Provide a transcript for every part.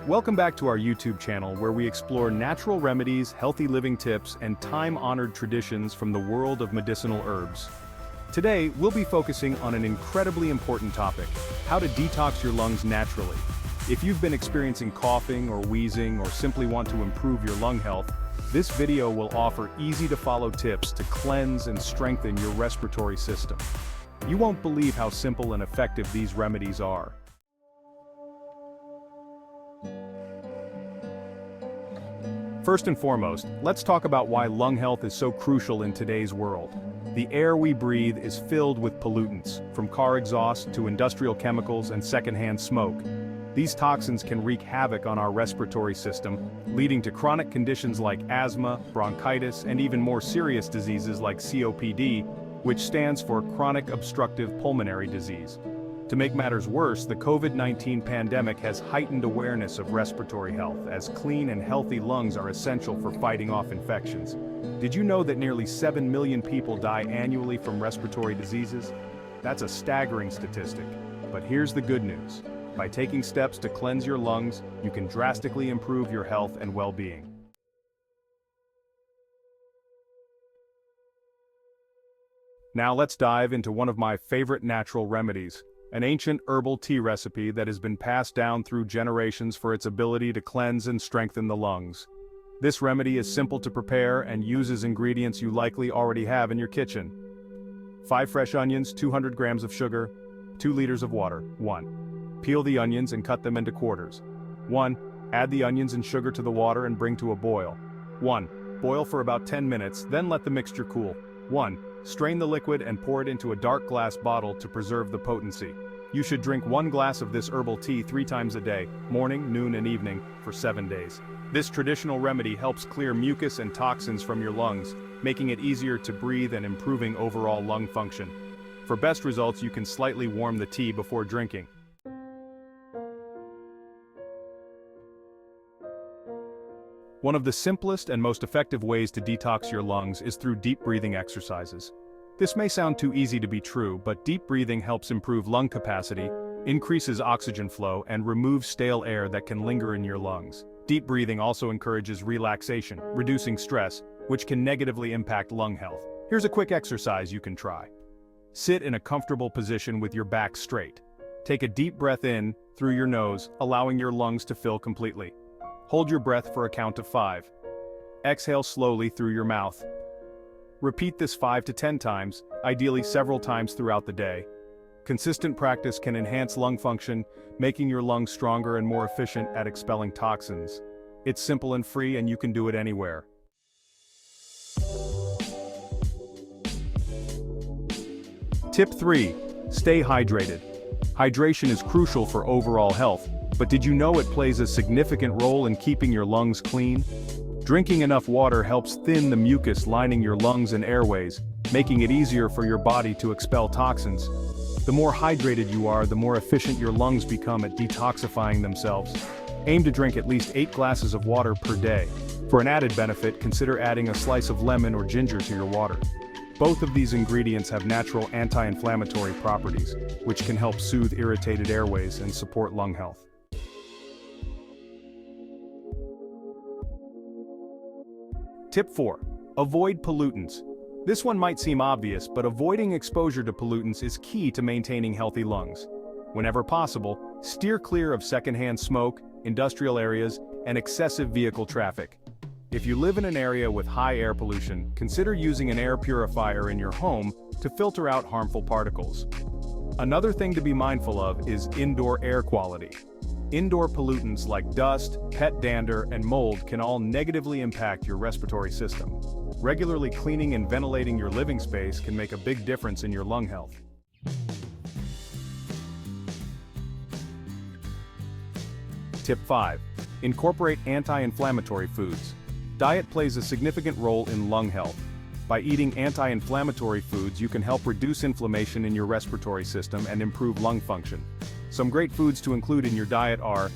Welcome back to our YouTube channel where we explore natural remedies, healthy living tips, and time-honored traditions from the world of medicinal herbs. Today, we'll be focusing on an incredibly important topic: how to detox your lungs naturally. If you've been experiencing coughing or wheezing or simply want to improve your lung health, this video will offer easy-to-follow tips to cleanse and strengthen your respiratory system. You won't believe how simple and effective these remedies are. First and foremost, let's talk about why lung health is so crucial in today's world. The air we breathe is filled with pollutants, from car exhaust to industrial chemicals and secondhand smoke. These toxins can wreak havoc on our respiratory system, leading to chronic conditions like asthma, bronchitis, and even more serious diseases like COPD, which stands for chronic obstructive pulmonary disease. To make matters worse, the COVID-19 pandemic has heightened awareness of respiratory health, as clean and healthy lungs are essential for fighting off infections. Did you know that nearly 7 million people die annually from respiratory diseases? That's a staggering statistic. But here's the good news. By taking steps to cleanse your lungs, you can drastically improve your health and well-being. Now let's dive into one of my favorite natural remedies, an ancient herbal tea recipe that has been passed down through generations for its ability to cleanse and strengthen the lungs. This remedy is simple to prepare and uses ingredients you likely already have in your kitchen. 5 fresh onions, 200 grams of sugar, 2 liters of water. 1. Peel the onions and cut them into quarters. 1. Add the onions and sugar to the water and bring to a boil. 1. Boil for about 10 minutes, then let the mixture cool. 1. Strain the liquid and pour it into a dark glass bottle to preserve the potency. You should drink 1 glass of this herbal tea 3 times a day, morning, noon, and evening, for 7 days. This traditional remedy helps clear mucus and toxins from your lungs, making it easier to breathe and improving overall lung function. For best results, you can slightly warm the tea before drinking. One of the simplest and most effective ways to detox your lungs is through deep breathing exercises. This may sound too easy to be true, but deep breathing helps improve lung capacity, increases oxygen flow, and removes stale air that can linger in your lungs. Deep breathing also encourages relaxation, reducing stress, which can negatively impact lung health. Here's a quick exercise you can try. Sit in a comfortable position with your back straight. Take a deep breath in through your nose, allowing your lungs to fill completely. Hold your breath for a count of 5. Exhale slowly through your mouth. Repeat this 5 to 10 times, ideally several times throughout the day. Consistent practice can enhance lung function, making your lungs stronger and more efficient at expelling toxins. It's simple and free, and you can do it anywhere. Tip 3. Stay hydrated. Hydration is crucial for overall health, but did you know it plays a significant role in keeping your lungs clean? Drinking enough water helps thin the mucus lining your lungs and airways, making it easier for your body to expel toxins. The more hydrated you are, the more efficient your lungs become at detoxifying themselves. Aim to drink at least 8 glasses of water per day. For an added benefit, consider adding a slice of lemon or ginger to your water. Both of these ingredients have natural anti-inflammatory properties, which can help soothe irritated airways and support lung health. Tip 4. Avoid pollutants. This one might seem obvious, but avoiding exposure to pollutants is key to maintaining healthy lungs. Whenever possible, steer clear of secondhand smoke, industrial areas, and excessive vehicle traffic. If you live in an area with high air pollution, consider using an air purifier in your home to filter out harmful particles. Another thing to be mindful of is indoor air quality. Indoor pollutants like dust, pet dander, and mold can all negatively impact your respiratory system. Regularly cleaning and ventilating your living space can make a big difference in your lung health. Tip 5. Incorporate anti-inflammatory foods. Diet plays a significant role in lung health. By eating anti-inflammatory foods, you can help reduce inflammation in your respiratory system and improve lung function. Some great foods to include in your diet are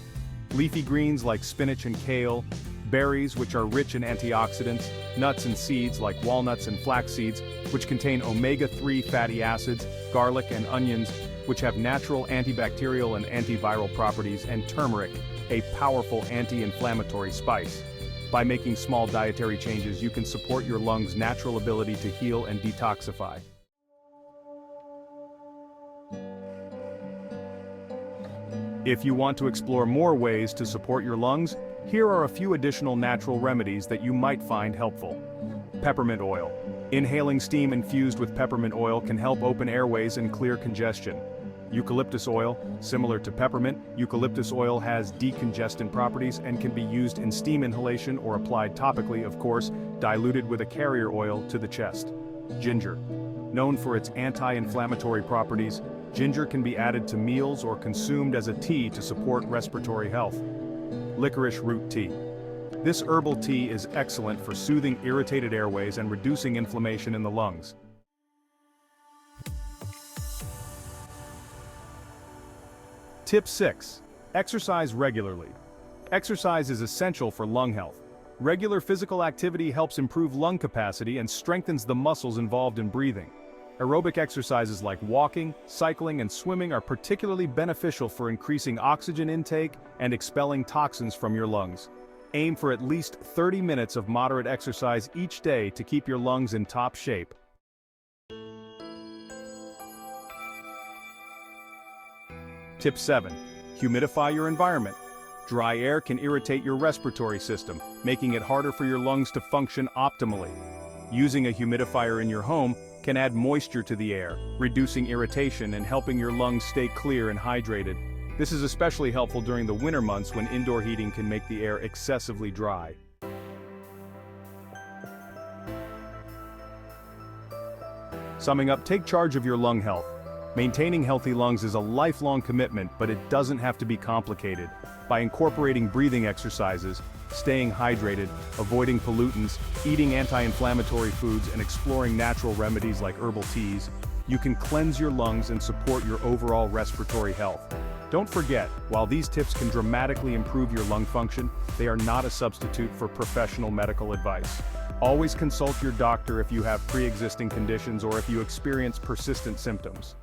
leafy greens like spinach and kale, berries which are rich in antioxidants, nuts and seeds like walnuts and flax seeds, which contain omega-3 fatty acids, garlic and onions, which have natural antibacterial and antiviral properties, and turmeric, a powerful anti-inflammatory spice. By making small dietary changes, you can support your lungs' natural ability to heal and detoxify. If you want to explore more ways to support your lungs, here are a few additional natural remedies that you might find helpful. Peppermint oil. Inhaling steam infused with peppermint oil can help open airways and clear congestion. Eucalyptus oil. Similar to peppermint, eucalyptus oil has decongestant properties and can be used in steam inhalation or applied topically, of course, diluted with a carrier oil to the chest. Ginger. Known for its anti-inflammatory properties, ginger can be added to meals or consumed as a tea to support respiratory health. Licorice root tea. This herbal tea is excellent for soothing irritated airways and reducing inflammation in the lungs. Tip 6. Exercise regularly. Exercise is essential for lung health. Regular physical activity helps improve lung capacity and strengthens the muscles involved in breathing. Aerobic exercises like walking, cycling, and swimming are particularly beneficial for increasing oxygen intake and expelling toxins from your lungs. Aim for at least 30 minutes of moderate exercise each day to keep your lungs in top shape. Tip 7. Humidify your environment. Dry air can irritate your respiratory system, making it harder for your lungs to function optimally. Using a humidifier in your home can add moisture to the air, reducing irritation and helping your lungs stay clear and hydrated. This is especially helpful during the winter months when indoor heating can make the air excessively dry. Summing up, take charge of your lung health. Maintaining healthy lungs is a lifelong commitment, but it doesn't have to be complicated. By incorporating breathing exercises, staying hydrated, avoiding pollutants, eating anti-inflammatory foods, and exploring natural remedies like herbal teas, you can cleanse your lungs and support your overall respiratory health. Don't forget, while these tips can dramatically improve your lung function, they are not a substitute for professional medical advice. Always consult your doctor if you have pre-existing conditions or if you experience persistent symptoms.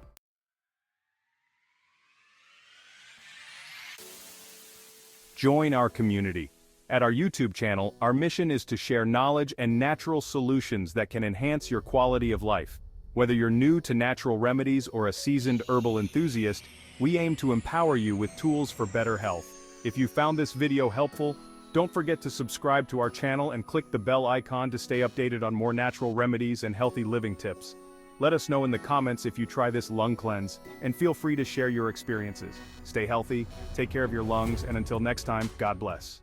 Join our community. At our YouTube channel, our mission is to share knowledge and natural solutions that can enhance your quality of life. Whether you're new to natural remedies or a seasoned herbal enthusiast, we aim to empower you with tools for better health. If you found this video helpful, don't forget to subscribe to our channel and click the bell icon to stay updated on more natural remedies and healthy living tips. Let us know in the comments if you try this lung cleanse, and feel free to share your experiences. Stay healthy, take care of your lungs, and until next time, God bless.